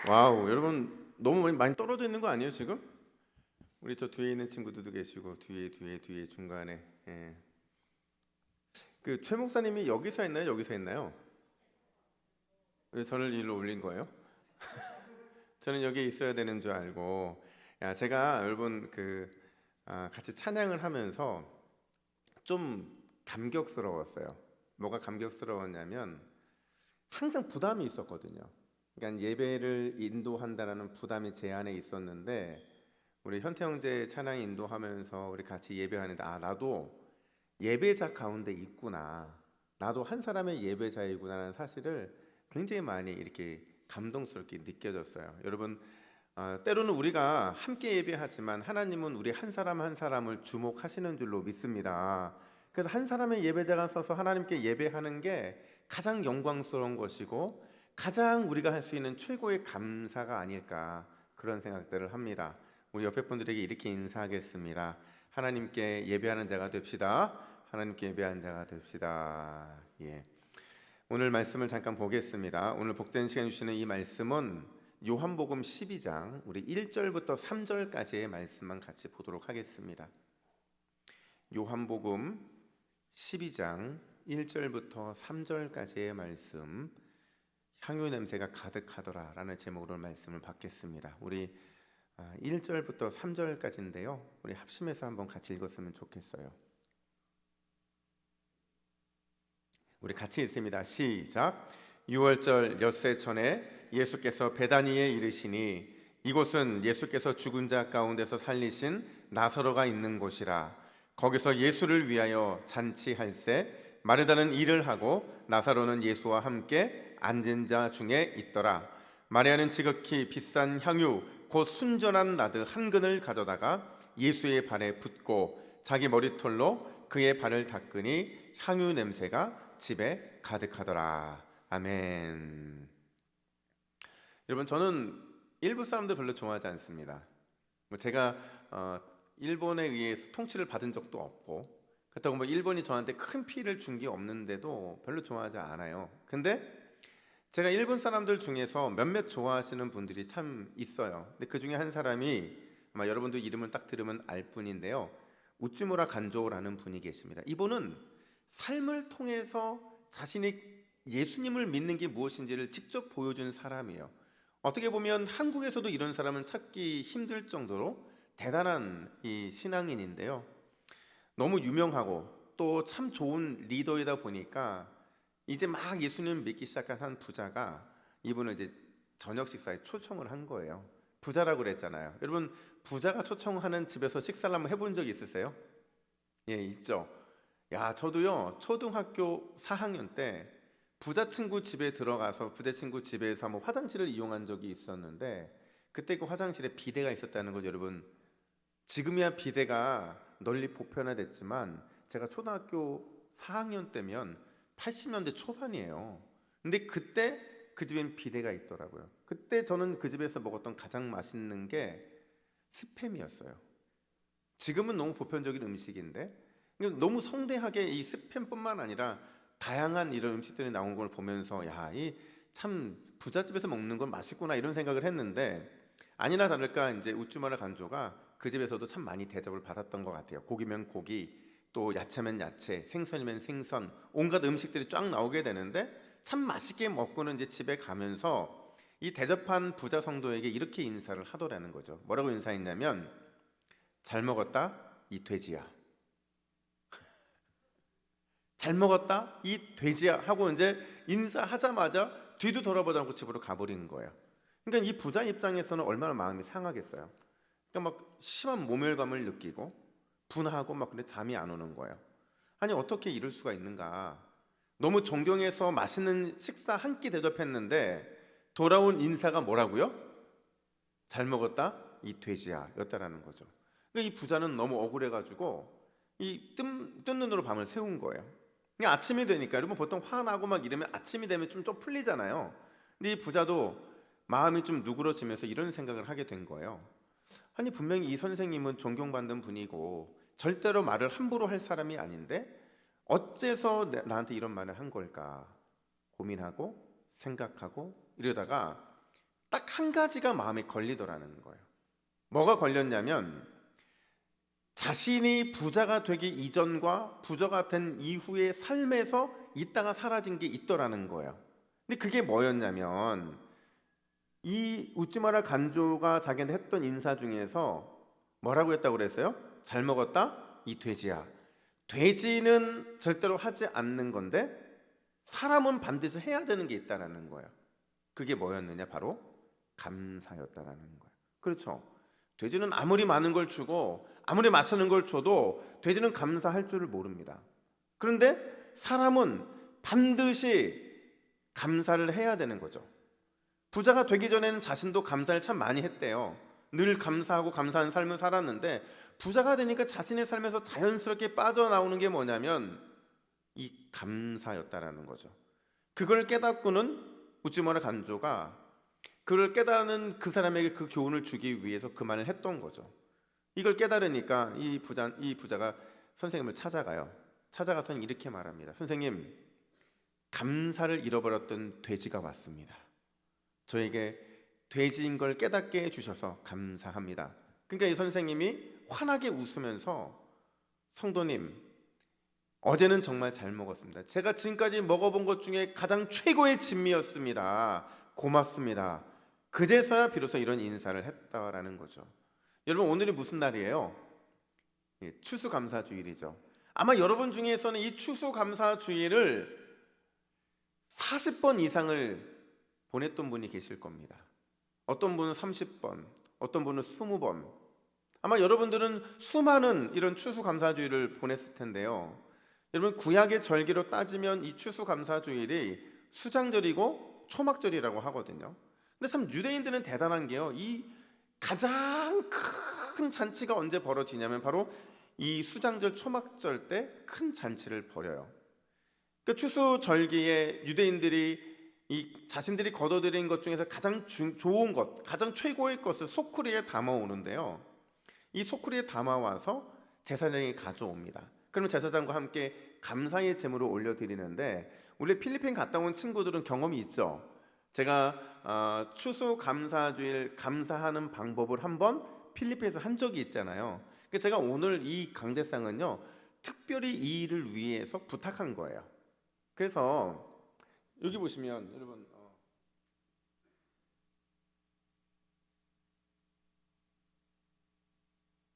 와우, 여러분 너무 많이 떨어져 있는 거 아니에요 지금? 우리 저 뒤에 있는 친구들도 계시고 뒤에 중간에. 예. 그 최 목사님이 여기서 했나요? 여기서 했나요? 왜 저를 일로 올린 거예요? 저는 여기 있어야 되는 줄 알고. 야, 제가 여러분 같이 찬양을 하면서 좀 감격스러웠어요. 뭐가 감격스러웠냐면 항상 부담이 있었거든요. 그러니까 예배를 인도한다라는 부담이 제 안에 있었는데 우리 현태 형제 찬양 인도하면서 우리 같이 예배하는데 나도 예배자 가운데 있구나. 나도 한 사람의 예배자이구나라는 사실을 굉장히 많이 이렇게 감동스럽게 느껴졌어요. 여러분, 때로는 우리가 함께 예배하지만 하나님은 우리 한 사람 한 사람을 주목하시는 줄로 믿습니다. 그래서 한 사람의 예배자가 서서 하나님께 예배하는 게 가장 영광스러운 것이고 가장 우리가 할 수 있는 최고의 감사가 아닐까, 그런 생각들을 합니다. 우리 옆에 분들에게 이렇게 인사하겠습니다. 하나님께 예배하는 자가 됩시다. 하나님께 예배하는 자가 됩시다. 예. 오늘 말씀을 잠깐 보겠습니다. 오늘 복된 시간 주시는 이 말씀은 요한복음 12장 우리 1절부터 3절까지의 말씀만 같이 보도록 하겠습니다. 요한복음 12장 1절부터 3절까지의 말씀, 향유 냄새가 가득하더라 라는 제목으로 말씀을 받겠습니다. 우리 1절부터 3절까지인데요, 우리 합심해서 한번 같이 읽었으면 좋겠어요. 우리 같이 읽습니다. 시작. 6월절 엿새 전에 예수께서 베다니에 이르시니 이곳은 예수께서 죽은 자 가운데서 살리신 나사로가 있는 곳이라. 거기서 예수를 위하여 잔치할새 마르다는 일을 하고 나사로는 예수와 함께 앉은 자 중에 있더라. 마리아는 지극히 비싼 향유 곧 순전한 나드 한 근을 가져다가 예수의 발에 붓고 자기 머리털로 그의 발을 닦으니 향유 냄새가 집에 가득하더라. 아멘. 여러분, 저는 일부 사람들 별로 좋아하지 않습니다. 제가 일본에 의해서 통치를 받은 적도 없고, 그렇다고 일본이 저한테 큰 피해를 준 게 없는데도 별로 좋아하지 않아요. 근데 제가 일본 사람들 중에서 몇몇 좋아하시는 분들이 참 있어요. 근데 그 중에 한 사람이 아마 여러분도 이름을 딱 들으면 알 뿐인데요, 우찌무라 간조라는 분이 계십니다. 이분은 삶을 통해서 자신이 예수님을 믿는 게 무엇인지를 직접 보여준 사람이에요. 어떻게 보면 한국에서도 이런 사람은 찾기 힘들 정도로 대단한 이 신앙인인데요, 너무 유명하고 또 참 좋은 리더이다 보니까 이제 막 예수님 믿기 시작한 한 부자가 이분을 이제 저녁 식사에 초청을 한 거예요. 부자라고 그랬잖아요. 여러분, 부자가 초청하는 집에서 식사를 한번 해본 적 있으세요? 예, 있죠. 야, 저도요 초등학교 4학년 때 부자 친구 집에 들어가서 부자 친구 집에서 한번 화장실을 이용한 적이 있었는데, 그때 그 화장실에 비데가 있었다는 걸 여러분, 지금이야 비데가 널리 보편화됐지만 제가 초등학교 4학년 때면 80년대 초반이에요. 근데 그때 그 집엔 비데가 있더라고요. 그때 저는 그 집에서 먹었던 가장 맛있는 게 스팸이었어요. 지금은 너무 보편적인 음식인데 너무 성대하게 이 스팸뿐만 아니라 다양한 이런 음식들이 나온 걸 보면서 야, 이 참 부잣집에서 먹는 건 맛있구나 이런 생각을 했는데, 아니나 다를까 이제 우쭈마라 간조가 그 집에서도 참 많이 대접을 받았던 것 같아요. 고기면 고기, 또 야채면 야채, 생선이면 생선, 온갖 음식들이 쫙 나오게 되는데 참 맛있게 먹고는 이제 집에 가면서 이 대접한 부자 성도에게 이렇게 인사를 하더라는 거죠. 뭐라고 인사했냐면, 잘 먹었다 이 돼지야, 잘 먹었다 이 돼지야 하고 이제 인사하자마자 뒤도 돌아보지 않고 집으로 가버리는 거예요. 그러니까 이 부자 입장에서는 얼마나 마음이 상하겠어요. 그러니까 막 심한 모멸감을 느끼고 분하고 막 근데 잠이 안 오는 거예요. 아니, 어떻게 이럴 수가 있는가. 너무 존경해서 맛있는 식사 한 끼 대접했는데 돌아온 인사가 뭐라고요? 잘 먹었다 이 돼지야 였다라는 거죠. 그러니까 이 부자는 너무 억울해가지고 뜬 눈으로 밤을 새운 거예요. 그냥 아침이 되니까, 여러분 보통 화나고 막 이러면 아침이 되면 좀 풀리잖아요. 근데 이 부자도 마음이 좀 누그러지면서 이런 생각을 하게 된 거예요. 아니, 분명히 이 선생님은 존경받는 분이고 절대로 말을 함부로 할 사람이 아닌데 어째서 나한테 이런 말을 한 걸까 고민하고 생각하고 이러다가 딱 한 가지가 마음에 걸리더라는 거예요. 뭐가 걸렸냐면 자신이 부자가 되기 이전과 부자가 된 이후의 삶에서 있다가 사라진 게 있더라는 거예요. 근데 그게 뭐였냐면 이 우찌마라 간조가 자기한테 했던 인사 중에서 뭐라고 했다고 그랬어요? 잘 먹었다? 이 돼지야. 돼지는 절대로 하지 않는 건데 사람은 반드시 해야 되는 게 있다라는 거예요. 그게 뭐였느냐? 바로 감사였다라는 거예요. 그렇죠. 돼지는 아무리 많은 걸 주고 아무리 맛있는 걸 줘도 돼지는 감사할 줄을 모릅니다. 그런데 사람은 반드시 감사를 해야 되는 거죠. 부자가 되기 전에는 자신도 감사를 참 많이 했대요. 늘 감사하고 감사한 삶을 살았는데 부자가 되니까 자신의 삶에서 자연스럽게 빠져나오는 게 뭐냐면 이 감사였다라는 거죠. 그걸 깨닫고는 우찌마라 간조가 그걸 깨달은 그 사람에게 그 교훈을 주기 위해서 그 말을 했던 거죠. 이걸 깨달으니까 이 부자가 선생님을 찾아가요. 찾아가서는 이렇게 말합니다. 선생님, 감사를 잃어버렸던 돼지가 왔습니다. 저에게 돼지인 걸 깨닫게 해주셔서 감사합니다. 그러니까 이 선생님이 환하게 웃으면서 성도님, 어제는 정말 잘 먹었습니다. 제가 지금까지 먹어본 것 중에 가장 최고의 진미였습니다. 고맙습니다. 그제서야 비로소 이런 인사를 했다라는 거죠. 여러분, 오늘이 무슨 날이에요? 추수감사주일이죠. 아마 여러분 중에서는 이 추수감사주일을 40번 이상을 보냈던 분이 계실 겁니다. 어떤 분은 30번, 어떤 분은 20번. 아마 여러분들은 수많은 이런 추수감사주일을 보냈을 텐데요. 여러분, 구약의 절기로 따지면 이 추수감사주일이 수장절이고 초막절이라고 하거든요. 근데 참 유대인들은 대단한 게요, 이 가장 큰 잔치가 언제 벌어지냐면 바로 이 수장절 초막절 때 큰 잔치를 벌여요. 그 추수절기에 유대인들이 이 자신들이 거둬들인 것 중에서 가장 좋은 것, 가장 최고의 것을 소쿠리에 담아오는데요. 이 소쿠리에 담아와서 제사장이 가져옵니다. 그러면 제사장과 함께 감사의 제물을 올려드리는데 우리 필리핀 갔다 온 친구들은 경험이 있죠. 제가 추수감사주일 감사하는 방법을 한번 필리핀에서 한 적이 있잖아요. 그래서 제가 오늘 이 강대상은요, 특별히 이 일을 위해서 부탁한 거예요. 그래서 여기 보시면 여러분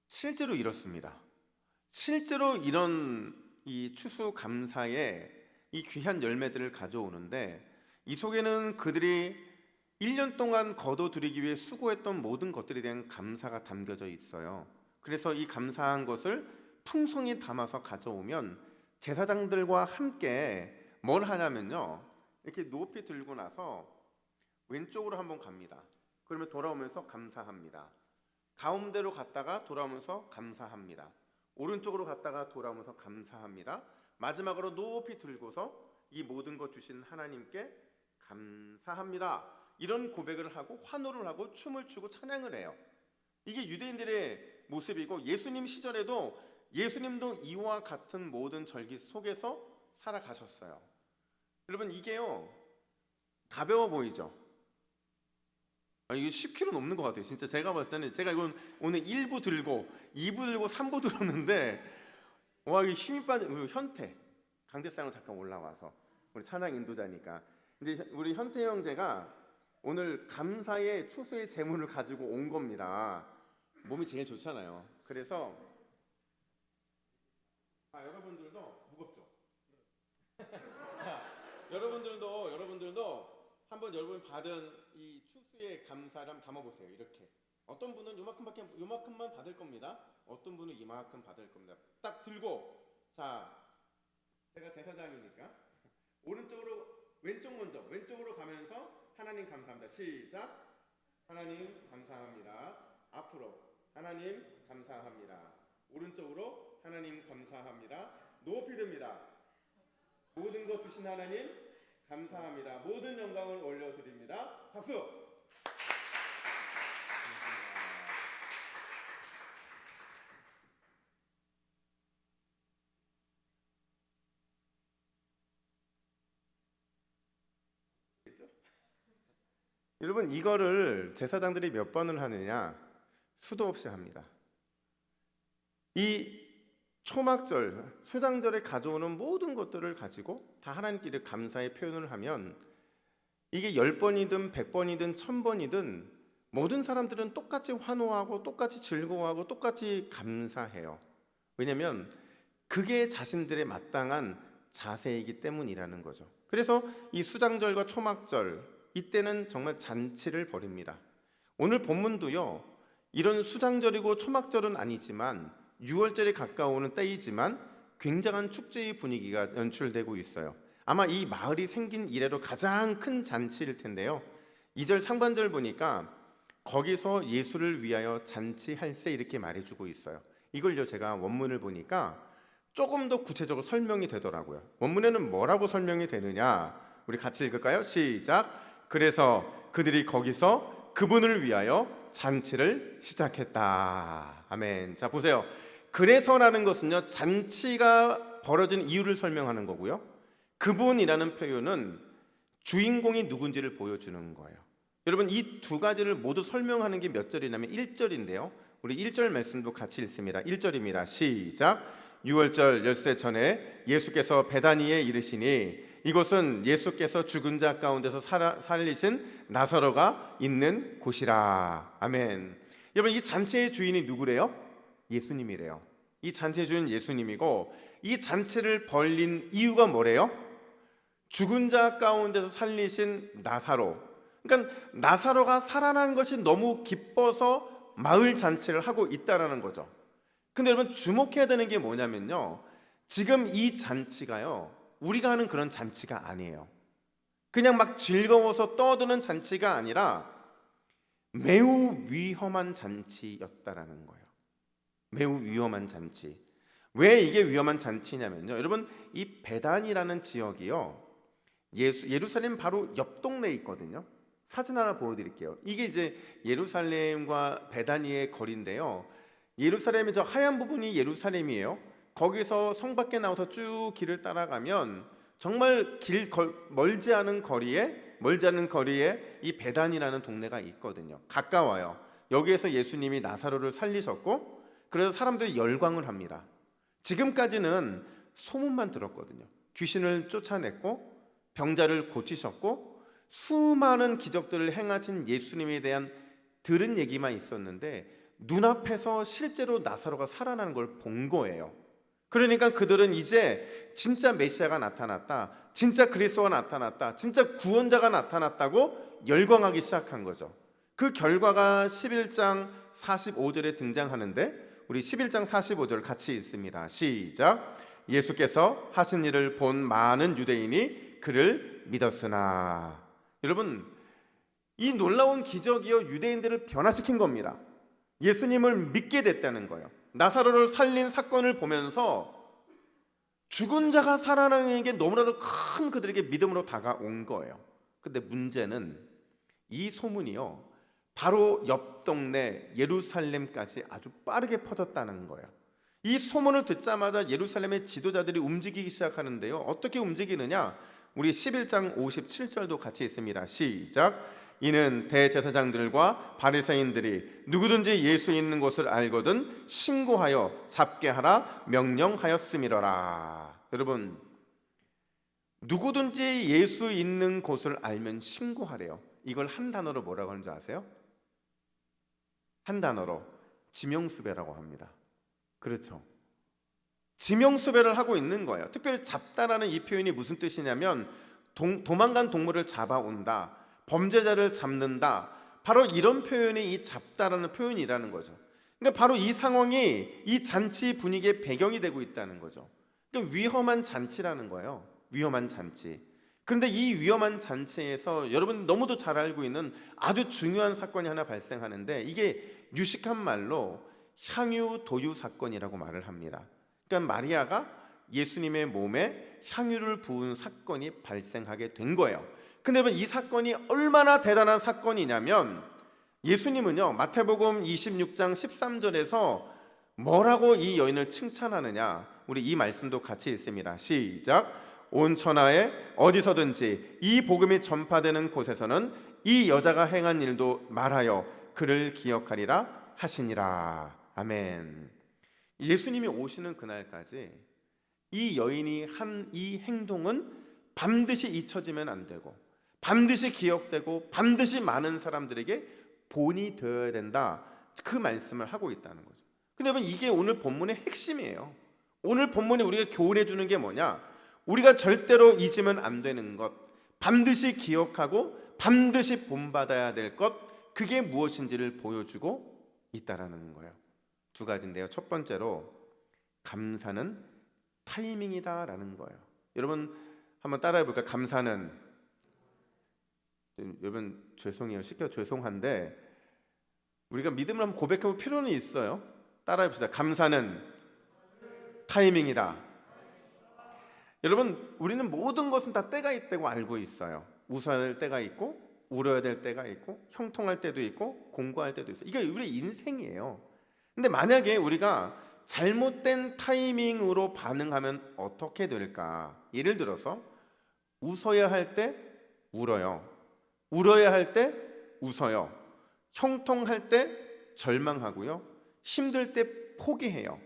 실제로 이렇습니다. 실제로 이런 이 추수감사에 이 귀한 열매들을 가져오는데 이 속에는 그들이 1년 동안 거둬들이기 위해 수고했던 모든 것들에 대한 감사가 담겨져 있어요. 그래서 이 감사한 것을 풍성히 담아서 가져오면 제사장들과 함께 뭘 하냐면요, 이렇게 높이 들고 나서 왼쪽으로 한번 갑니다. 그러면 돌아오면서 감사합니다. 가운데로 갔다가 돌아오면서 감사합니다. 오른쪽으로 갔다가 돌아오면서 감사합니다. 마지막으로 높이 들고서 이 모든 것 주신 하나님께 감사합니다. 이런 고백을 하고 환호를 하고 춤을 추고 찬양을 해요. 이게 유대인들의 모습이고 예수님 시절에도 예수님도 이와 같은 모든 절기 속에서 살아가셨어요. 여러분, 이게요, 가벼워 보이죠? 이게 10kg 넘는 것 같아요. 진짜 제가 봤을 때는 제가 이건 오늘 1부 들고 2부 들고 3부 들었는데 와, 이게 힘이 빠진 우리 현태 강대상으로 잠깐 올라와서 우리 찬양 인도자니까 이제 우리 현태 형제가 오늘 감사의 추수의 제물을 가지고 온 겁니다. 몸이 제일 좋잖아요. 그래서 여러분들도 무겁죠? 여러분들도 한번 여러분 받은 이 추수의 감사를 한번 담아보세요. 이렇게 어떤 분은 요만큼만 받을 겁니다. 어떤 분은 이만큼 받을 겁니다. 딱 들고, 자, 제가 제사장이니까 왼쪽으로 가면서 하나님 감사합니다. 시작. 하나님 감사합니다. 앞으로 하나님 감사합니다. 오른쪽으로 하나님 감사합니다. 높이 듭니다. 모든 것 주신 하나님 감사합니다. 모든 영광을 올려드립니다. 박수. 여러분, 이거를 제사장들이 몇 번을 하느냐? 수도 없이 합니다. 이 초막절, 수장절에 가져오는 모든 것들을 가지고 다 하나님께 감사의 표현을 하면 이게 10번이든 100번이든 1000번이든 모든 사람들은 똑같이 환호하고 똑같이 즐거워하고 똑같이 감사해요. 왜냐하면 그게 자신들의 마땅한 자세이기 때문이라는 거죠. 그래서 이 수장절과 초막절, 이때는 정말 잔치를 벌입니다. 오늘 본문도요, 이런 수장절이고 초막절은 아니지만 6월절에 가까워오는 때이지만 굉장한 축제의 분위기가 연출되고 있어요. 아마 이 마을이 생긴 이래로 가장 큰 잔치일 텐데요, 2절 상반절 보니까 거기서 예수를 위하여 잔치할세 이렇게 말해주고 있어요. 이걸요, 제가 원문을 보니까 조금 더 구체적으로 설명이 되더라고요. 원문에는 뭐라고 설명이 되느냐, 우리 같이 읽을까요? 시작. 그래서 그들이 거기서 그분을 위하여 잔치를 시작했다. 아멘. 자, 보세요. 그래서라는 것은요, 잔치가 벌어진 이유를 설명하는 거고요, 그분이라는 표현은 주인공이 누군지를 보여주는 거예요. 여러분, 이 두 가지를 모두 설명하는 게 몇 절이냐면 1절인데요 우리 1절 말씀도 같이 읽습니다. 1절입니다. 시작. 6월절 엿새 전에 예수께서 베다니에 이르시니 이곳은 예수께서 죽은 자 가운데서 살리신 나사로가 있는 곳이라. 아멘. 여러분, 이 잔치의 주인이 누구래요? 예수님이래요. 이 잔치의 주인 예수님이고, 이 잔치를 벌린 이유가 뭐래요? 죽은 자 가운데서 살리신 나사로. 그러니까 나사로가 살아난 것이 너무 기뻐서 마을 잔치를 하고 있다라는 거죠. 근데 여러분, 주목해야 되는 게 뭐냐면요, 지금 이 잔치가요, 우리가 하는 그런 잔치가 아니에요. 그냥 막 즐거워서 떠드는 잔치가 아니라 매우 위험한 잔치였다라는 거예요. 매우 위험한 잔치. 왜 이게 위험한 잔치냐면요, 여러분, 이 베단이라는 지역이요, 예루살렘 바로 옆 동네에 있거든요. 사진 하나 보여드릴게요. 이게 이제 예루살렘과 베다니의 거리인데요, 예루살렘의 저 하얀 부분이 예루살렘이에요. 거기서 성 밖에 나와서 쭉 길을 따라가면 정말 멀지 않은 거리에 이 베단이라는 동네가 있거든요. 가까워요. 여기에서 예수님이 나사로를 살리셨고, 그래서 사람들이 열광을 합니다. 지금까지는 소문만 들었거든요. 귀신을 쫓아냈고 병자를 고치셨고 수많은 기적들을 행하신 예수님에 대한 들은 얘기만 있었는데 눈앞에서 실제로 나사로가 살아나는 걸 본 거예요. 그러니까 그들은 이제 진짜 메시아가 나타났다, 진짜 그리스도가 나타났다, 진짜 구원자가 나타났다고 열광하기 시작한 거죠. 그 결과가 11장 45절에 등장하는데 우리 11장 45절 같이 읽습니다. 시작. 예수께서 하신 일을 본 많은 유대인이 그를 믿었으나. 여러분, 이 놀라운 기적이요, 유대인들을 변화시킨 겁니다. 예수님을 믿게 됐다는 거예요. 나사로를 살린 사건을 보면서 죽은 자가 살아나는 게 너무나도 큰 그들에게 믿음으로 다가온 거예요. 근데 문제는 이 소문이요, 바로 옆 동네 예루살렘까지 아주 빠르게 퍼졌다는 거예요. 이 소문을 듣자마자 예루살렘의 지도자들이 움직이기 시작하는데요, 어떻게 움직이느냐, 우리 11장 57절도 같이 있습니다. 시작. 이는 대제사장들과 바리새인들이 누구든지 예수 있는 곳을 알거든 신고하여 잡게 하라 명령하였음이로라. 여러분, 누구든지 예수 있는 곳을 알면 신고하래요. 이걸 한 단어로 뭐라고 하는지 아세요? 한 단어로 지명수배라고 합니다. 그렇죠. 지명수배를 하고 있는 거예요. 특별히 잡다라는 이 표현이 무슨 뜻이냐면 도망간 동물을 잡아온다, 범죄자를 잡는다, 바로 이런 표현이 이 잡다라는 표현이라는 거죠. 그러니까 바로 이 상황이 이 잔치 분위기의 배경이 되고 있다는 거죠. 그러니까 위험한 잔치라는 거예요. 위험한 잔치. 그런데 이 위험한 잔치에서 여러분 너무도 잘 알고 있는 아주 중요한 사건이 하나 발생하는데, 이게 유식한 말로 향유 도유 사건이라고 말을 합니다. 그러니까 마리아가 예수님의 몸에 향유를 부은 사건이 발생하게 된 거예요. 근데 여러분, 이 사건이 얼마나 대단한 사건이냐면 예수님은요, 마태복음 26장 13절에서 뭐라고 이 여인을 칭찬하느냐, 우리 이 말씀도 같이 읽습니다. 시작. 온 천하에 어디서든지 이 복음이 전파되는 곳에서는 이 여자가 행한 일도 말하여 그를 기억하리라 하시니라. 아멘. 예수님이 오시는 그날까지 이 여인이 한 이 행동은 반드시 잊혀지면 안 되고 반드시 기억되고 반드시 많은 사람들에게 본이 되어야 된다, 그 말씀을 하고 있다는 거죠. 근데 여러분, 이게 오늘 본문의 핵심이에요. 오늘 본문이 우리가 교훈해 주는 게 뭐냐? 우리가 절대로 잊으면 안 되는 것, 반드시 기억하고 반드시 본받아야 될 것, 그게 무엇인지를 보여주고 있다라는 거예요. 두 가지인데요. 첫 번째로 감사는 타이밍이다라는 거예요. 여러분 한번 따라해 볼까요? 감사는, 여러분 죄송해요, 시켜 죄송한데 우리가 믿음을 한번 고백해 볼 필요는 있어요. 따라해 봅시다. 감사는 타이밍이다. 여러분, 우리는 모든 것은 다 때가 있다고 알고 있어요. 웃어야 될 때가 있고 울어야 될 때가 있고 형통할 때도 있고 공부할 때도 있어요. 이게 우리의 인생이에요. 근데 만약에 우리가 잘못된 타이밍으로 반응하면 어떻게 될까? 예를 들어서 웃어야 할 때 울어요. 울어야 할 때 웃어요. 형통할 때 절망하고요. 힘들 때 포기해요.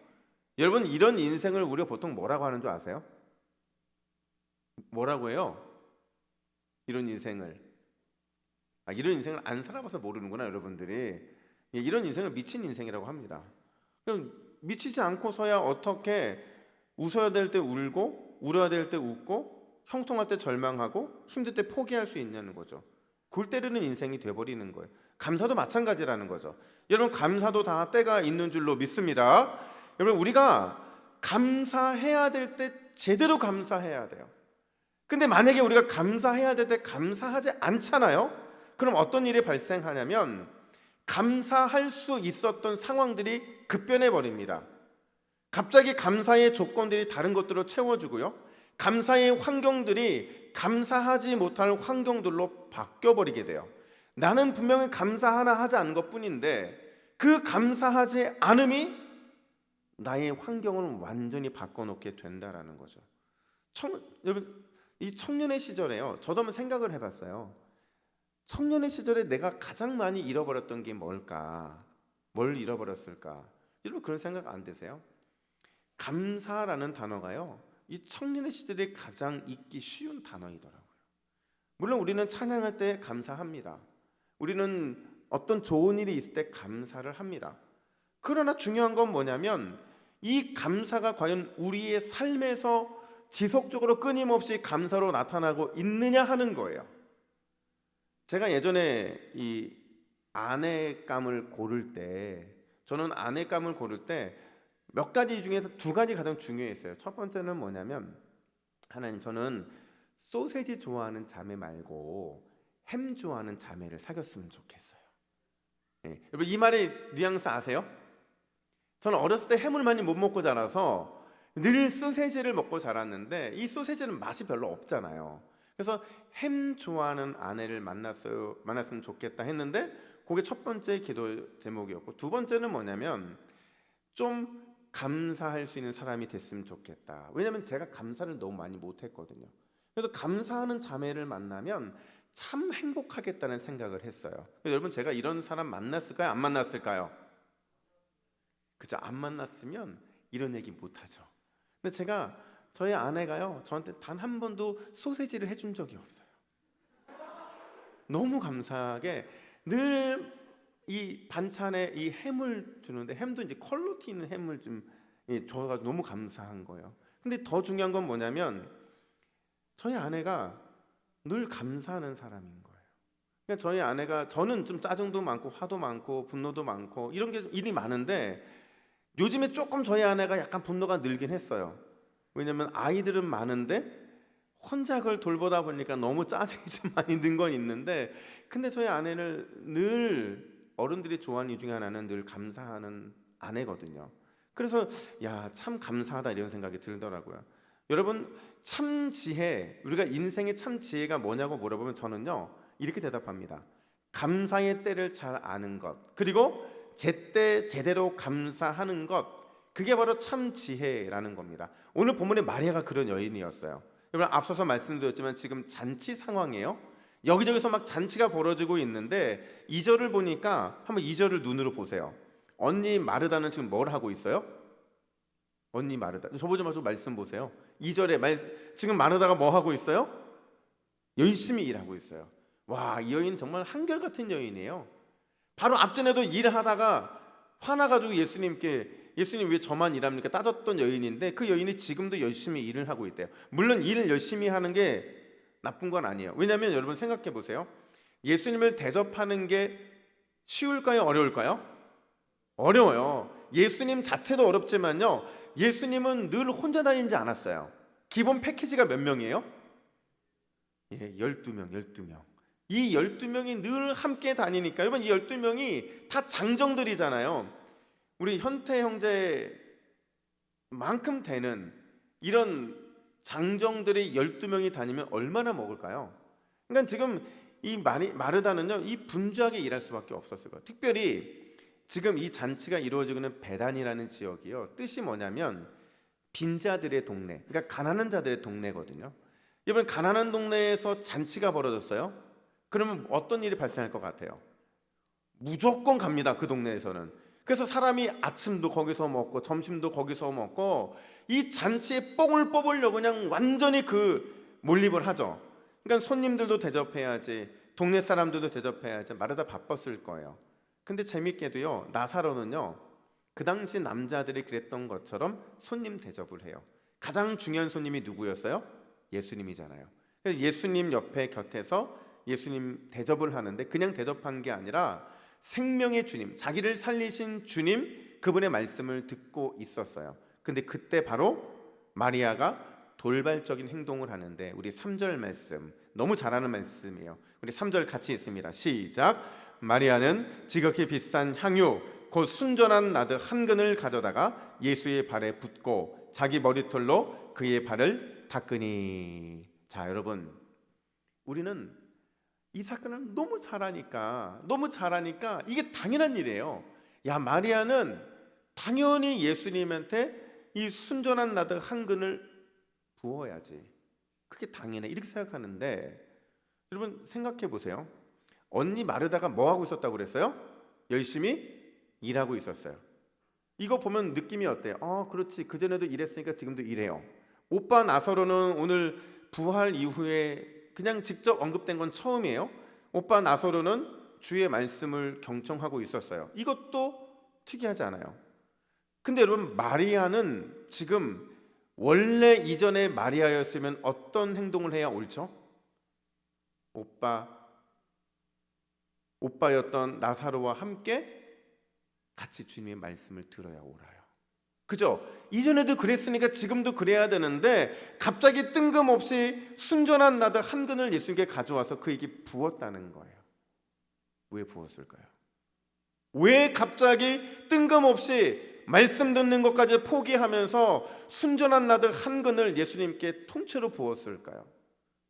여러분, 이런 인생을 우리가 보통 뭐라고 하는 줄 아세요? 뭐라고 해요? 이런 인생을 이런 인생을 안 살아봐서 모르는구나, 여러분들이. 이런 인생을 미친 인생이라고 합니다. 그럼 미치지 않고서야 어떻게 웃어야 될 때 울고 울어야 될 때 웃고 형통할 때 절망하고 힘들 때 포기할 수 있냐는 거죠. 골 때리는 인생이 돼버리는 거예요. 감사도 마찬가지라는 거죠. 여러분, 감사도 다 때가 있는 줄로 믿습니다. 여러분, 우리가 감사해야 될 때 제대로 감사해야 돼요. 근데 만약에 우리가 감사해야 될 때 감사하지 않잖아요. 그럼 어떤 일이 발생하냐면 감사할 수 있었던 상황들이 급변해 버립니다. 갑자기 감사의 조건들이 다른 것들로 채워주고요, 감사의 환경들이 감사하지 못할 환경들로 바뀌어버리게 돼요. 나는 분명히 감사하나 하지 않은 것뿐인데 그 감사하지 않음이 나의 환경을 완전히 바꿔놓게 된다라는 거죠. 여러분, 이 청년의 시절에요, 저도 한번 생각을 해봤어요. 청년의 시절에 내가 가장 많이 잃어버렸던 게 뭘까? 뭘 잃어버렸을까? 여러분, 그런 생각 안 드세요? 감사라는 단어가요, 이 청년의 시절에 가장 잊기 쉬운 단어이더라고요. 물론 우리는 찬양할 때 감사합니다. 우리는 어떤 좋은 일이 있을 때 감사를 합니다. 그러나 중요한 건 뭐냐면 이 감사가 과연 우리의 삶에서 지속적으로 끊임없이 감사로 나타나고 있느냐 하는 거예요. 제가 예전에 이 아내감을 고를 때, 저는 아내감을 고를 때 몇 가지 중에서 두 가지 가장 중요했어요. 첫 번째는 뭐냐면, 하나님, 저는 소세지 좋아하는 자매 말고 햄 좋아하는 자매를 사귀었으면 좋겠어요. 여러분, 이 말의 뉘앙스 아세요? 저는 어렸을 때 햄을 많이 못 먹고 자라서 늘 소세지를 먹고 자랐는데 이 소세지는 맛이 별로 없잖아요. 그래서 햄 좋아하는 아내를 만났으면 좋겠다 했는데 그게 첫 번째 기도 제목이었고, 두 번째는 뭐냐면 좀 감사할 수 있는 사람이 됐으면 좋겠다. 왜냐하면 제가 감사를 너무 많이 못했거든요. 그래서 감사하는 자매를 만나면 참 행복하겠다는 생각을 했어요. 여러분, 제가 이런 사람 만났을까요? 안 만났을까요? 그죠? 안 만났으면 이런 얘기 못하죠. 근데 제가, 저희 아내가요, 저한테 단 한 번도 소세지를 해준 적이 없어요. 너무 감사하게 늘 이 반찬에 이 햄을 주는데, 햄도 이제 퀄리티 있는 햄을 좀 줘가지고 너무 감사한 거예요. 근데 더 중요한 건 뭐냐면 저희 아내가 늘 감사하는 사람인 거예요. 그러니까 저희 아내가, 저는 좀 짜증도 많고 화도 많고 분노도 많고 이런 게 일이 많은데 요즘에 조금 저희 아내가 약간 분노가 늘긴 했어요. 왜냐면 아이들은 많은데 혼자 그걸 돌보다 보니까 너무 짜증이 좀 많이 는 건 있는데, 근데 저희 아내를 늘, 어른들이 좋아하는 이유 중에 하나는 늘 감사하는 아내거든요. 그래서 야, 참 감사하다 이런 생각이 들더라고요. 여러분, 참 지혜, 우리가 인생의 참 지혜가 뭐냐고 물어보면 저는요 이렇게 대답합니다. 감사의 때를 잘 아는 것, 그리고 제때 제대로 감사하는 것, 그게 바로 참 지혜라는 겁니다. 오늘 본문의 마리아가 그런 여인이었어요. 여러분, 앞서서 말씀드렸지만 지금 잔치 상황이에요. 여기저기서 막 잔치가 벌어지고 있는데 2절을 보니까 한번 2절을 눈으로 보세요. 언니 마르다는 지금 뭘 하고 있어요? 언니 마르다. 저 보지 마시고 말씀 보세요. 2절에 지금 마르다가 뭐 하고 있어요? 열심히 일하고 있어요. 와, 이 여인 정말 한결같은 여인이에요. 바로 앞전에도 일하다가 화나가지고 예수님께 예수님 왜 저만 일합니까? 따졌던 여인인데 그 여인이 지금도 열심히 일을 하고 있대요. 물론 일을 열심히 하는 게 나쁜 건 아니에요. 왜냐하면 여러분 생각해 보세요. 예수님을 대접하는 게 쉬울까요? 어려울까요? 어려워요. 예수님 자체도 어렵지만요, 예수님은 늘 혼자 다니지 않았어요. 기본 패키지가 몇 명이에요? 12명. 이 12명이 늘 함께 다니니까 여러분 이 12명이 다 장정들이잖아요. 우리 현태 형제만큼 되는 이런 장정들이 12명이 다니면 얼마나 먹을까요? 그러니까 지금 이 마르다는요, 이 분주하게 일할 수밖에 없었을 거예요. 특별히 지금 이 잔치가 이루어지고 있는 베단이라는 지역이요, 뜻이 뭐냐면 빈자들의 동네, 그러니까 가난한 자들의 동네거든요. 여러분 가난한 동네에서 잔치가 벌어졌어요. 그러면 어떤 일이 발생할 것 같아요? 무조건 갑니다. 그 동네에서는. 그래서 사람이 아침도 거기서 먹고 점심도 거기서 먹고 이 잔치에 뽕을 뽑으려고 그냥 완전히 몰입을 하죠. 그러니까 손님들도 대접해야지, 동네 사람들도 대접해야지, 마르다 바빴을 거예요. 근데 재밌게도요, 나사로는요, 그 당시 남자들이 그랬던 것처럼 손님 대접을 해요. 가장 중요한 손님이 누구였어요? 예수님이잖아요. 그래서 예수님 옆에 곁에서 예수님 대접을 하는데 그냥 대접한 게 아니라 생명의 주님, 자기를 살리신 주님, 그분의 말씀을 듣고 있었어요. 근데 그때 바로 마리아가 돌발적인 행동을 하는데, 우리 3절 말씀 너무 잘하는 말씀이에요. 우리 3절 같이 읽습니다. 시작. 마리아는 지극히 비싼 향유 곧 순전한 나드 한 근을 가져다가 예수의 발에 붓고 자기 머리털로 그의 발을 닦으니. 자, 여러분, 우리는 이 사건을 너무 잘하니까 이게 당연한 일이에요. 야, 마리아는 당연히 예수님한테 이 순전한 나드 한 근을 부어야지, 그게 당연해, 이렇게 생각하는데, 여러분 생각해 보세요. 언니 마르다가 뭐 하고 있었다고 그랬어요? 열심히 일하고 있었어요. 이거 보면 느낌이 어때요? 그렇지, 그전에도 일했으니까 지금도 일해요. 오빠 나사로는 오늘 부활 이후에 그냥 직접 언급된 건 처음이에요. 오빠 나사로는 주의 말씀을 경청하고 있었어요. 이것도 특이하지 않아요? 근데 여러분, 마리아는 지금 원래 이전에 마리아였으면 어떤 행동을 해야 옳죠? 오빠였던 나사로와 함께 같이 주님의 말씀을 들어야 옳아요. 그죠? 이전에도 그랬으니까 지금도 그래야 되는데 갑자기 뜬금없이 순전한 나드 한 근을 예수님께 가져와서 그에게 부었다는 거예요. 왜 부었을까요? 왜 갑자기 뜬금없이 말씀 듣는 것까지 포기하면서 순전한 나드 한 근을 예수님께 통째로 부었을까요?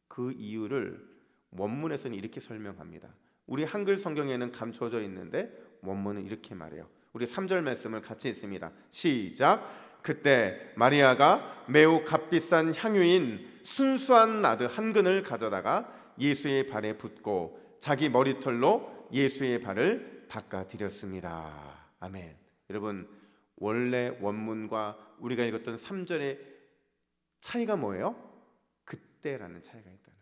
그 이유를 원문에서는 이렇게 설명합니다. 우리 한글 성경에는 감춰져 있는데 원문은 이렇게 말해요. 우리 3절 말씀을 같이 읽습니다. 시작. 그때 마리아가 매우 값비싼 향유인 순수한 나드 한 근을 가져다가 예수의 발에 붓고 자기 머리털로 예수의 발을 닦아드렸습니다. 아멘. 여러분, 원래 원문과 우리가 읽었던 3절의 차이가 뭐예요? 그때라는 차이가 있다는 거죠.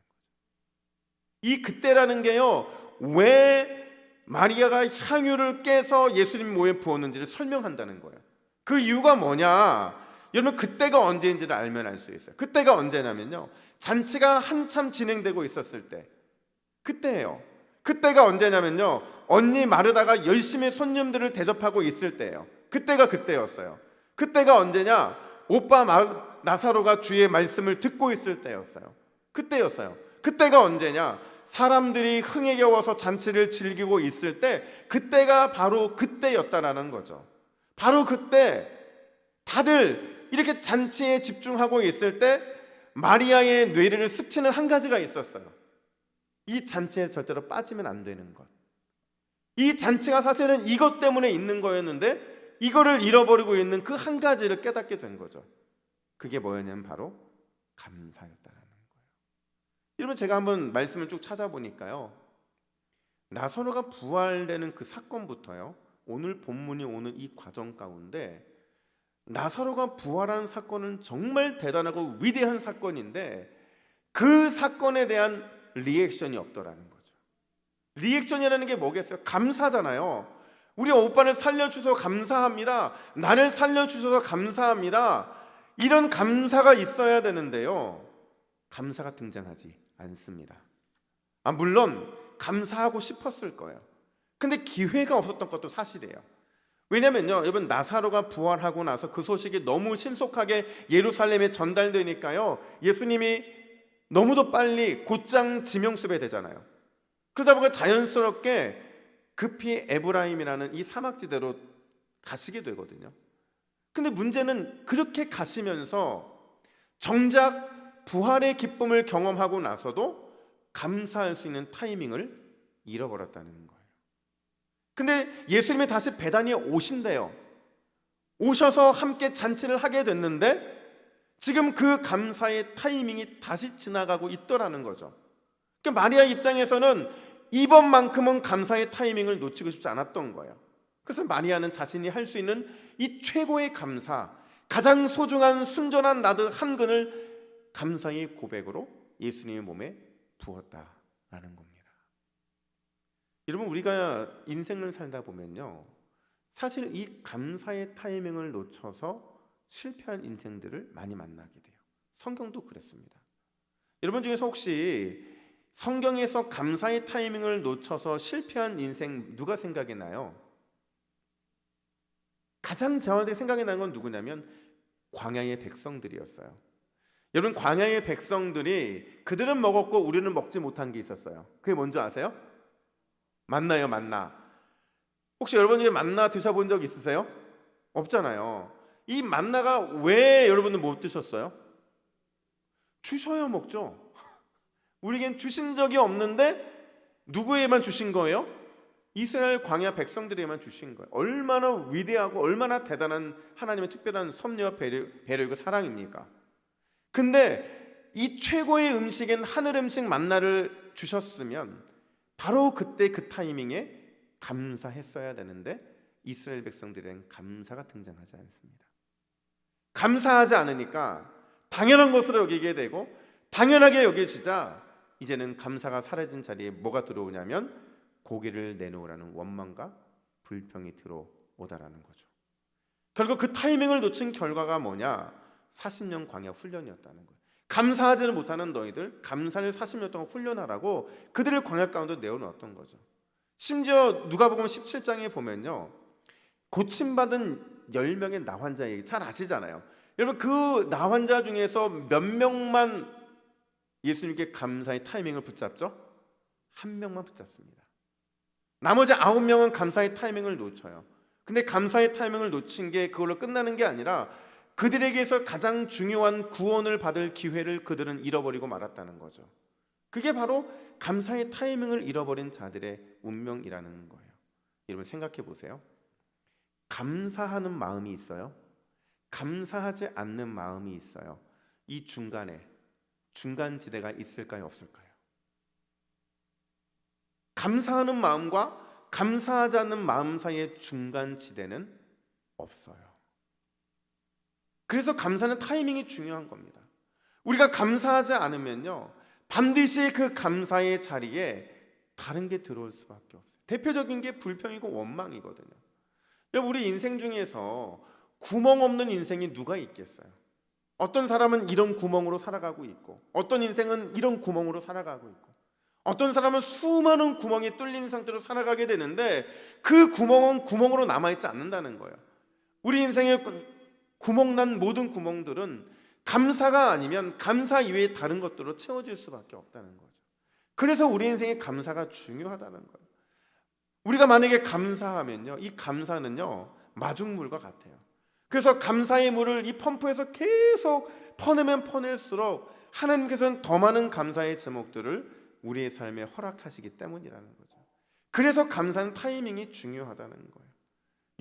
이 그때라는 게요, 왜 마리아가 향유를 깨서 예수님 몸에 부었는지를 설명한다는 거예요. 그 이유가 뭐냐? 여러분, 그때가 언제인지를 알면 알 수 있어요. 그때가 언제냐면요, 잔치가 한참 진행되고 있었을 때, 그때예요. 그때가 언제냐면요, 언니 마르다가 열심히 손님들을 대접하고 있을 때예요. 그때가 그때였어요. 그때가 언제냐? 오빠 나사로가 주의 말씀을 듣고 있을 때였어요. 그때였어요. 그때가 언제냐? 사람들이 흥에 겨워서 잔치를 즐기고 있을 때, 그때가 바로 그때였다라는 거죠. 바로 그때 다들 이렇게 잔치에 집중하고 있을 때 마리아의 뇌리를 스치는 한 가지가 있었어요. 이 잔치에 절대로 빠지면 안 되는 것. 이 잔치가 사실은 이것 때문에 있는 거였는데 이거를 잃어버리고 있는 그 한 가지를 깨닫게 된 거죠. 그게 뭐였냐면 바로 감사였다라는 거예요. 여러분, 제가 한번 말씀을 쭉 찾아보니까요, 나사로가 부활되는 그 사건부터요, 오늘 본문이 오는 이 과정 가운데 나사로가 부활한 사건은 정말 대단하고 위대한 사건인데 그 사건에 대한 리액션이 없더라는 거죠. 리액션이라는 게 뭐겠어요? 감사잖아요. 우리 오빠를 살려주셔서 감사합니다. 나를 살려주셔서 감사합니다. 이런 감사가 있어야 되는데요, 감사가 등장하지 않습니다. 물론 감사하고 싶었을 거예요. 근데 기회가 없었던 것도 사실이에요. 왜냐면요, 여러분, 나사로가 부활하고 나서 그 소식이 너무 신속하게 예루살렘에 전달되니까요, 예수님이 너무도 빨리 곧장 지명수배되잖아요. 그러다 보니까 자연스럽게 급히 에브라임이라는 이 사막지대로 가시게 되거든요. 근데 문제는 그렇게 가시면서 정작 부활의 기쁨을 경험하고 나서도 감사할 수 있는 타이밍을 잃어버렸다는 거예요. 근데 예수님이 다시 베다니에 오신대요. 오셔서 함께 잔치를 하게 됐는데 지금 그 감사의 타이밍이 다시 지나가고 있더라는 거죠. 그러니까 마리아 입장에서는 이번만큼은 감사의 타이밍을 놓치고 싶지 않았던 거예요. 그래서 마리아는 자신이 할 수 있는 이 최고의 감사, 가장 소중한 순전한 나드 한 근을 감사의 고백으로 예수님의 몸에 부었다라는 겁니다. 여러분, 우리가 인생을 살다 보면요, 사실 이 감사의 타이밍을 놓쳐서 실패한 인생들을 많이 만나게 돼요. 성경도 그랬습니다. 여러분 중에서 혹시 성경에서 감사의 타이밍을 놓쳐서 실패한 인생 누가 생각이 나요? 가장 저한테 생각이 나는 건 누구냐면 광야의 백성들이었어요. 여러분, 광야의 백성들이 그들은 먹었고 우리는 먹지 못한 게 있었어요. 그게 뭔지 아세요? 만나요, 만나. 혹시 여러분 중에 만나 드셔본 적 있으세요? 없잖아요. 이 만나가 왜 여러분들 못 드셨어요? 주셔야 먹죠. 우리에겐 주신 적이 없는데 누구에만 주신 거예요? 이스라엘 광야 백성들에게만 주신 거예요. 얼마나 위대하고 얼마나 대단한 하나님의 특별한 섭리와 배려이고 사랑입니까? 근데 이 최고의 음식인 하늘 음식 만나를 주셨으면 바로 그때 그 타이밍에 감사했어야 되는데 이스라엘 백성들에겐 감사가 등장하지 않습니다. 감사하지 않으니까 당연한 것으로 여기게 되고 당연하게 여겨지자 이제는 감사가 사라진 자리에 뭐가 들어오냐면 고기를 내놓으라는 원망과 불평이 들어오다라는 거죠. 결국 그 타이밍을 놓친 결과가 뭐냐? 40년 광야 훈련이었다는 거예요. 감사하지는 못하는 너희들, 감사를 40년 동안 훈련하라고 그들을 광야 가운데 내어놓았던 거죠. 심지어 누가복음 17장에 보면요, 고침받은 10명의 나환자 얘기 잘 아시잖아요. 여러분, 그 나환자 중에서 몇 명만 예수님께 감사의 타이밍을 붙잡죠? 한 명만 붙잡습니다. 나머지 9명은 감사의 타이밍을 놓쳐요. 근데 감사의 타이밍을 놓친 게 그걸로 끝나는 게 아니라 그들에게서 가장 중요한 구원을 받을 기회를 그들은 잃어버리고 말았다는 거죠. 그게 바로 감사의 타이밍을 잃어버린 자들의 운명이라는 거예요. 여러분, 생각해 보세요. 감사하는 마음이 있어요. 감사하지 않는 마음이 있어요. 이 중간에 중간지대가 있을까요, 없을까요? 감사하는 마음과 감사하지 않는 마음 사이의 중간지대는 없어요. 그래서 감사는 타이밍이 중요한 겁니다. 우리가 감사하지 않으면요, 반드시 그 감사의 자리에 다른 게 들어올 수밖에 없어요. 대표적인 게 불평이고 원망이거든요. 여러분, 우리 인생 중에서 구멍 없는 인생이 누가 있겠어요? 어떤 사람은 이런 구멍으로 살아가고 있고 어떤 인생은 이런 구멍으로 살아가고 있고 어떤 사람은 수많은 구멍이 뚫린 상태로 살아가게 되는데 그 구멍은 구멍으로 남아있지 않는다는 거예요. 우리 인생에 구멍난 모든 구멍들은 감사가 아니면 감사 이외에 다른 것들로 채워질 수밖에 없다는 거죠. 그래서 우리 인생에 감사가 중요하다는 거예요. 우리가 만약에 감사하면요, 이 감사는요 마중물과 같아요. 그래서 감사의 물을 이 펌프에서 계속 퍼내면 퍼낼수록 하나님께서는 더 많은 감사의 제목들을 우리의 삶에 허락하시기 때문이라는 거죠. 그래서 감사는 타이밍이 중요하다는 거예요.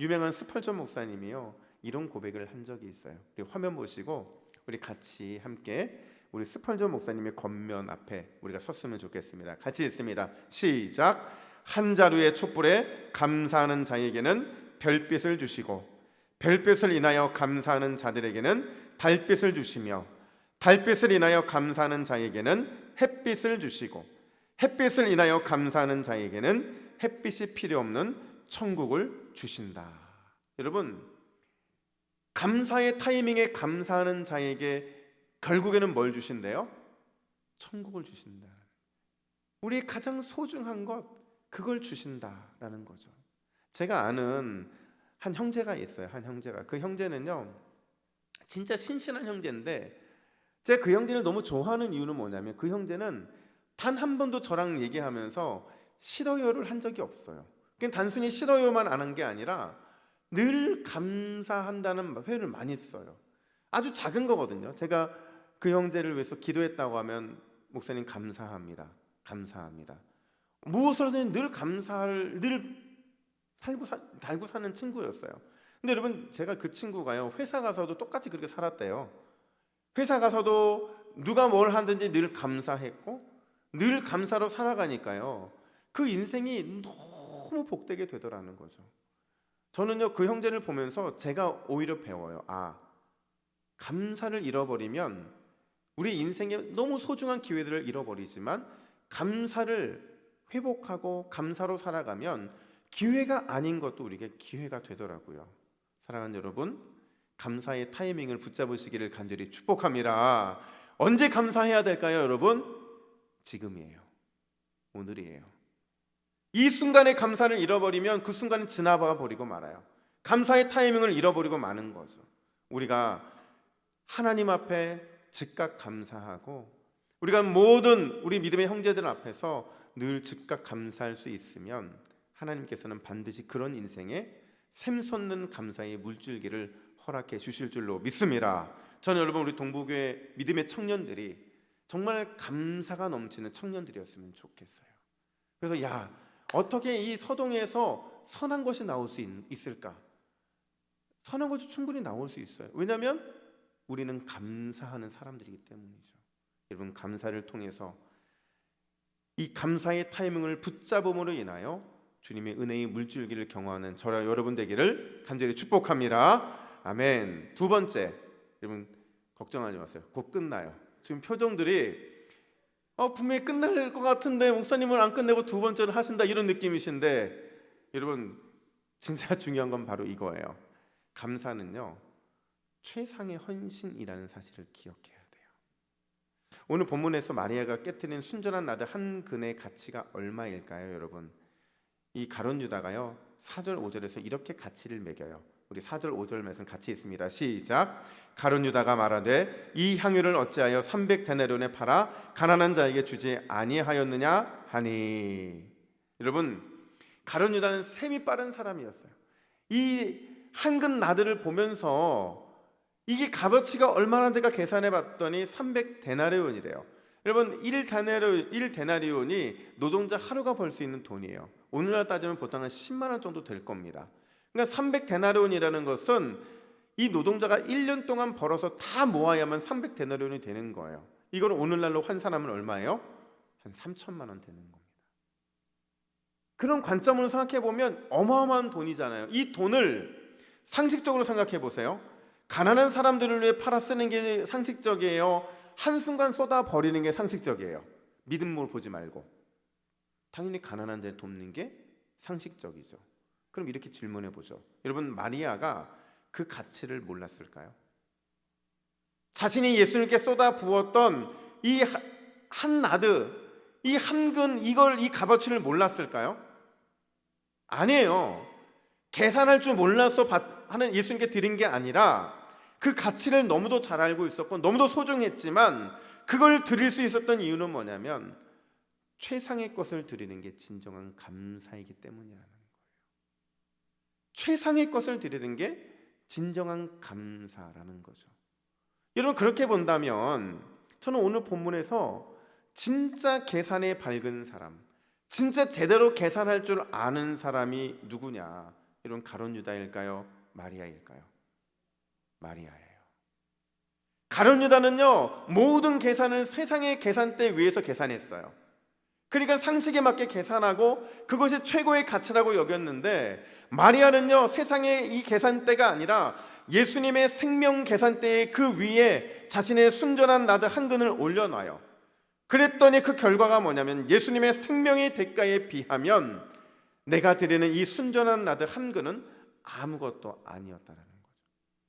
유명한 스펄전 목사님이요 이런 고백을 한 적이 있어요. 우리 화면 보시고 우리 같이 함께 우리 스펄전 목사님의 겉면 앞에 우리가 섰으면 좋겠습니다. 같이 읽습니다. 시작. 한 자루의 촛불에 감사하는 자에게는 별빛을 주시고 별빛을 인하여 감사하는 자들에게는 달빛을 주시며 달빛을 인하여 감사하는 자에게는 햇빛을 주시고 햇빛을 인하여 감사하는 자에게는 햇빛이 필요 없는 천국을 주신다. 여러분, 감사의 타이밍에 감사하는 자에게 결국에는 뭘 주신대요? 천국을 주신다. 우리의 가장 소중한 것, 그걸 주신다라는 거죠. 제가 아는 한 형제가 있어요. 한 형제가. 그 형제는요, 진짜 신신한 형제인데 제가 그 형제를 너무 좋아하는 이유는 뭐냐면 그 형제는 단 한 번도 저랑 얘기하면서 싫어요를 한 적이 없어요. 그냥 단순히 싫어요만 안 한 게 아니라 늘 감사한다는 표현을 많이 써요. 아주 작은 거거든요. 제가 그 형제를 위해서 기도했다고 하면 목사님 감사합니다. 감사합니다. 무엇으로든 늘 감사를 늘 달고 사는 친구였어요. 근데 여러분, 제가 그 친구가요, 회사 가서도 똑같이 그렇게 살았대요. 회사 가서도 누가 뭘 하든지 늘 감사했고 늘 감사로 살아가니까요, 그 인생이 너무 복되게 되더라는 거죠. 저는요, 그 형제를 보면서 제가 오히려 배워요. 감사를 잃어버리면 우리 인생에 너무 소중한 기회들을 잃어버리지만 감사를 회복하고 감사로 살아가면 기회가 아닌 것도 우리에게 기회가 되더라고요. 사랑하는 여러분, 감사의 타이밍을 붙잡으시기를 간절히 축복합니다. 언제 감사해야 될까요, 여러분? 지금이에요. 오늘이에요. 이 순간에 감사를 잃어버리면 그 순간은 지나가 버리고 말아요. 감사의 타이밍을 잃어버리고 마는 거죠. 우리가 하나님 앞에 즉각 감사하고 우리가 모든 우리 믿음의 형제들 앞에서 늘 즉각 감사할 수 있으면 하나님께서는 반드시 그런 인생에 샘솟는 감사의 물줄기를 허락해 주실 줄로 믿습니다. 저는 여러분, 우리 동부교회 믿음의 청년들이 정말 감사가 넘치는 청년들이었으면 좋겠어요. 그래서 어떻게 이 서동에서 선한 것이 나올 수 있을까? 선한 것이 충분히 나올 수 있어요. 왜냐하면 우리는 감사하는 사람들이기 때문이죠. 여러분, 감사를 통해서 이 감사의 타이밍을 붙잡음으로 인하여 주님의 은혜의 물줄기를 경험하는 저와 여러분 되기를 간절히 축복합니다. 아멘. 두 번째, 여러분 걱정하지 마세요. 곧 끝나요. 지금 표정들이 분명히 끝날 것 같은데 목사님은 안 끝내고 두 번째를 하신다, 이런 느낌이신데, 여러분 진짜 중요한 건 바로 이거예요. 감사는요, 최상의 헌신이라는 사실을 기억해야 돼요. 오늘 본문에서 마리아가 깨트린 순전한 나드 한 근의 가치가 얼마일까요, 여러분? 이 가룟 유다가요, 4절 5절에서 이렇게 가치를 매겨요. 우리 4절 5절 말씀 같이 있습니다. 시작. 가룟 유다가 말하되 이 향유를 어찌하여 300데나리온에 팔아 가난한 자에게 주지 아니하였느냐 하니. 여러분, 가룟 유다는 셈이 빠른 사람이었어요. 이 한 근 나드를 보면서 이게 값어치가 얼마나 될까 계산해 봤더니 300데나리온이래요. 여러분, 1데나리온이 노동자 하루가 벌 수 있는 돈이에요. 오늘날 따지면 보통 한 10만 원 정도 될 겁니다. 그러니까 300데나리온이라는 것은 이 노동자가 1년 동안 벌어서 다 모아야만 300데나리온이 되는 거예요. 이걸 오늘날로 환산하면 얼마예요? 한 3천만 원 되는 겁니다. 그런 관점으로 생각해 보면 어마어마한 돈이잖아요. 이 돈을 상식적으로 생각해 보세요. 가난한 사람들을 위해 팔아 쓰는 게 상식적이에요? 한순간 쏟아 버리는 게 상식적이에요? 믿음을 보지 말고 당연히 가난한 자를 돕는 게 상식적이죠. 그럼 이렇게 질문해 보죠. 여러분, 마리아가 그 가치를 몰랐을까요? 자신이 예수님께 쏟아 부었던 이 한 나드, 이 한 근, 이 값어치를 몰랐을까요? 아니에요. 계산할 줄 몰라서 하는 예수님께 드린 게 아니라 그 가치를 너무도 잘 알고 있었고 너무도 소중했지만 그걸 드릴 수 있었던 이유는 뭐냐면 최상의 것을 드리는 게 진정한 감사이기 때문이라는 거예요. 최상의 것을 드리는 게 진정한 감사라는 거죠. 여러분, 그렇게 본다면 저는 오늘 본문에서 진짜 계산에 밝은 사람, 진짜 제대로 계산할 줄 아는 사람이 누구냐? 여러분, 가룟 유다일까요? 마리아일까요? 마리아예요. 가룟 유다는요, 모든 계산을 세상의 계산대 위에서 계산했어요. 그러니까 상식에 맞게 계산하고 그것이 최고의 가치라고 여겼는데, 마리아는요, 세상의 이 계산대가 아니라 예수님의 생명 계산대의 그 위에 자신의 순전한 나드 한 근을 올려놔요. 그랬더니 그 결과가 뭐냐면, 예수님의 생명의 대가에 비하면 내가 드리는 이 순전한 나드 한 근은 아무것도 아니었다라는 거죠.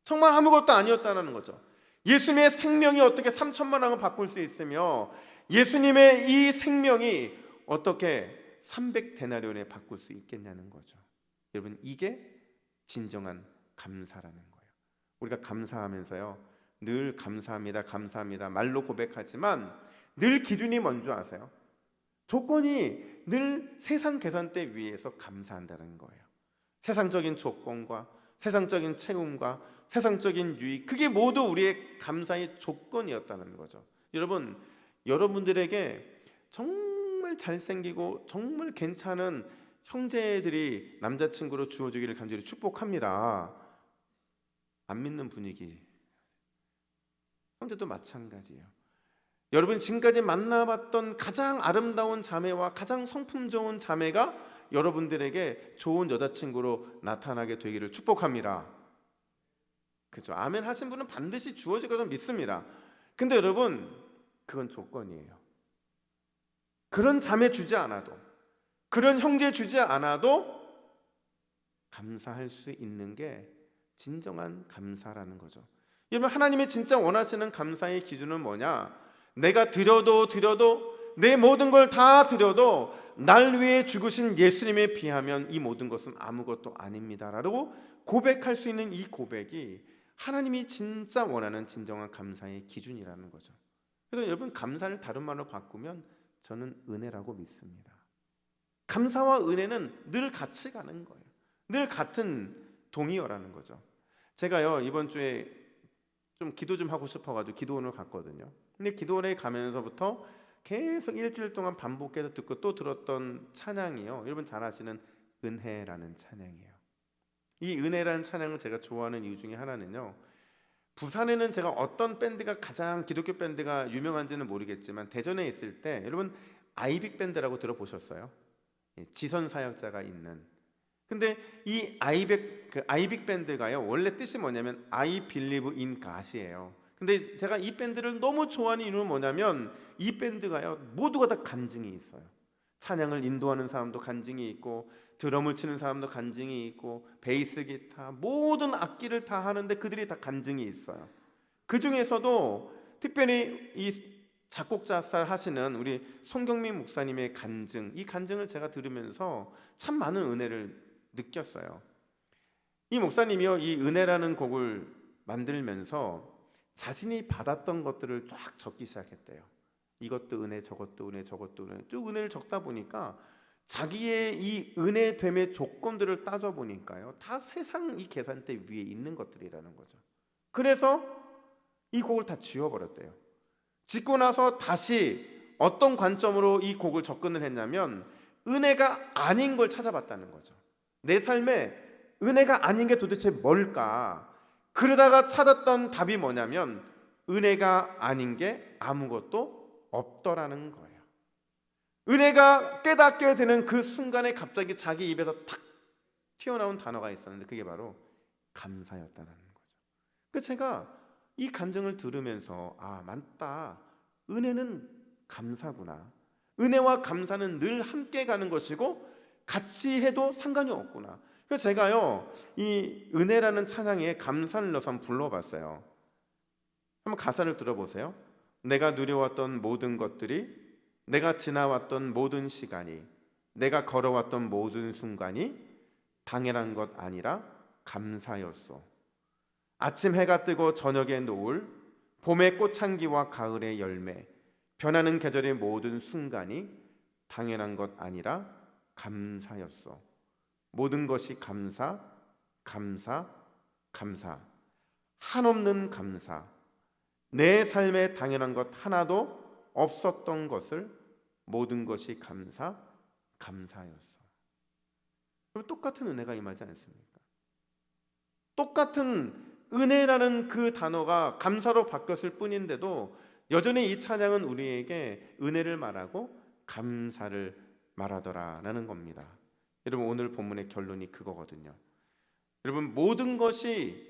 정말 아무것도 아니었다라는 거죠. 예수님의 생명이 어떻게 3천만 원을 바꿀 수 있으며, 예수님의 이 생명이 어떻게 300데나리온에 바꿀 수 있겠냐는 거죠. 여러분, 이게 진정한 감사라는 거예요. 우리가 감사하면서요, 늘 감사합니다, 감사합니다 말로 고백하지만 늘 기준이 뭔지 아세요? 조건이 늘 세상 계산대 위에서 감사한다는 거예요. 세상적인 조건과 세상적인 채움과 세상적인 유익, 그게 모두 우리의 감사의 조건이었다는 거죠. 여러분, 여러분들에게 정말 잘생기고 정말 괜찮은 형제들이 남자친구로 주어지기를 간절히 축복합니다. 안 믿는 분위기, 형제도 마찬가지예요. 여러분, 지금까지 만나봤던 가장 아름다운 자매와 가장 성품 좋은 자매가 여러분들에게 좋은 여자친구로 나타나게 되기를 축복합니다. 그죠? 아멘 하신 분은 반드시 주어질 것을 믿습니다. 근데 여러분, 그건 조건이에요. 그런 자매 주지 않아도, 그런 형제 주지 않아도 감사할 수 있는 게 진정한 감사라는 거죠. 여러분, 하나님이 진짜 원하시는 감사의 기준은 뭐냐? 내가 드려도 내 모든 걸 다 드려도 날 위해 죽으신 예수님에 비하면 이 모든 것은 아무것도 아닙니다라고 고백할 수 있는 이 고백이 하나님이 진짜 원하는 진정한 감사의 기준이라는 거죠. 그래서 여러분, 감사를 다른 말로 바꾸면 저는 은혜라고 믿습니다. 감사와 은혜는 늘 같이 가는 거예요. 늘 같은 동의어라는 거죠. 제가요, 이번 주에 좀 기도 좀 하고 싶어가지고 기도원을 갔거든요. 근데 기도원에 가면서부터 계속 일주일 동안 반복해서 듣고 또 들었던 찬양이요, 여러분 잘 아시는 은혜라는 찬양이에요. 이 은혜라는 찬양을 제가 좋아하는 이유 중에 하나는요, 부산에는 제가 어떤 밴드가 가장 기독교 밴드가 유명한지는 모르겠지만 대전에 있을 때 여러분 아이빅 밴드라고 들어보셨어요? 지선 사역자가 있는. 근데 이 아이빅 밴드가요, 원래 뜻이 뭐냐면 I believe in God이에요. 근데 제가 이 밴드를 너무 좋아하는 이유는 뭐냐면, 이 밴드가요, 모두가 다 간증이 있어요. 찬양을 인도하는 사람도 간증이 있고, 드럼을 치는 사람도 간증이 있고, 베이스 기타 모든 악기를 다 하는데 그들이 다 간증이 있어요. 그 중에서도 특별히 이 작곡자살 하시는 우리 송경민 목사님의 간증, 이 간증을 제가 들으면서 참 많은 은혜를 느꼈어요. 이 목사님이요, 이 은혜라는 곡을 만들면서 자신이 받았던 것들을 쫙 적기 시작했대요. 이것도 은혜, 저것도 은혜, 저것도 은혜, 쭉 은혜를 적다 보니까 자기의 이 은혜됨의 조건들을 따져보니까요, 다 세상 이 계산대 위에 있는 것들이라는 거죠. 그래서 이 곡을 다 지워버렸대요. 짓고 나서 다시 어떤 관점으로 이 곡을 접근을 했냐면, 은혜가 아닌 걸 찾아봤다는 거죠. 내 삶에 은혜가 아닌 게 도대체 뭘까? 그러다가 찾았던 답이 뭐냐면, 은혜가 아닌 게 아무것도 없더라는 거예요. 은혜가 깨닫게 되는 그 순간에 갑자기 자기 입에서 탁 튀어나온 단어가 있었는데, 그게 바로 감사였다는 거죠. 그래서 제가 이 간증을 들으면서, 아, 맞다, 은혜는 감사구나, 은혜와 감사는 늘 함께 가는 것이고 같이 해도 상관이 없구나. 그래서 제가요, 이 은혜라는 찬양에 감사를 넣어서 한번 불러봤어요. 한번 가사를 들어보세요. 내가 누려왔던 모든 것들이, 내가 지나왔던 모든 시간이, 내가 걸어왔던 모든 순간이 당연한 것 아니라 감사였소. 아침 해가 뜨고 저녁의 노을, 봄의 꽃향기와 가을의 열매, 변하는 계절의 모든 순간이 당연한 것 아니라 감사였소. 모든 것이 감사, 감사, 감사, 한없는 감사. 내 삶에 당연한 것 하나도 없었던 것을 모든 것이 감사, 감사였어. 그럼 똑같은 은혜가 임하지 않습니까? 똑같은 은혜라는 그 단어가 감사로 바뀌었을 뿐인데도 여전히 이 찬양은 우리에게 은혜를 말하고 감사를 말하더라라는 겁니다. 여러분, 오늘 본문의 결론이 그거거든요. 여러분, 모든 것이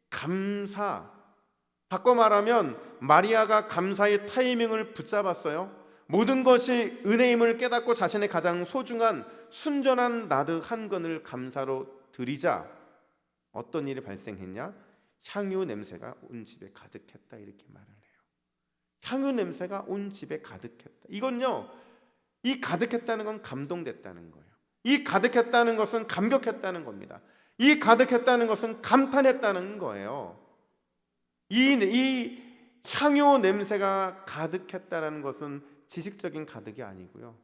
감사, 바꿔 말하면 마리아가 감사의 타이밍을 붙잡았어요. 모든 것이 은혜임을 깨닫고 자신의 가장 소중한 순전한 나드 한 건을 감사로 드리자 어떤 일이 발생했냐? 향유 냄새가 온 집에 가득했다, 이렇게 말을 해요. 향유 냄새가 온 집에 가득했다. 이건요, 이 가득했다는 건 감동됐다는 거예요. 이 가득했다는 것은 감격했다는 겁니다. 이 가득했다는 것은 감탄했다는 거예요. 이 향유 냄새가 가득했다는 것은 지식적인 가득이 아니고요,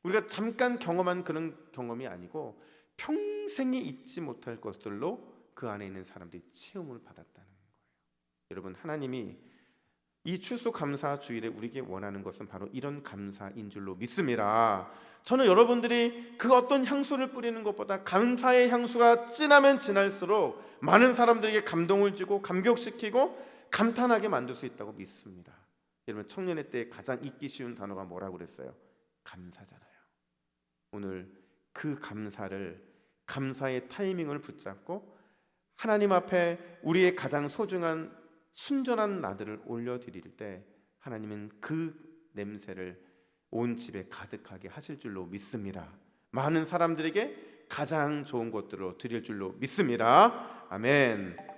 우리가 잠깐 경험한 그런 경험이 아니고 평생에 잊지 못할 것들로 그 안에 있는 사람들이 체험을 받았다는 거예요. 여러분, 하나님이 이 추수감사 주일에 우리에게 원하는 것은 바로 이런 감사인 줄로 믿습니다. 저는 여러분들이 그 어떤 향수를 뿌리는 것보다 감사의 향수가 진하면 진할수록 많은 사람들에게 감동을 주고 감격시키고 감탄하게 만들 수 있다고 믿습니다. 여러분, 청년의 때 가장 잊기 쉬운 단어가 뭐라고 그랬어요? 감사잖아요. 오늘 그 감사를, 감사의 타이밍을 붙잡고 하나님 앞에 우리의 가장 소중한 순전한 나들을 올려드릴 때 하나님은 그 냄새를 온 집에 가득하게 하실 줄로 믿습니다. 많은 사람들에게 가장 좋은 것들로 드릴 줄로 믿습니다. 아멘.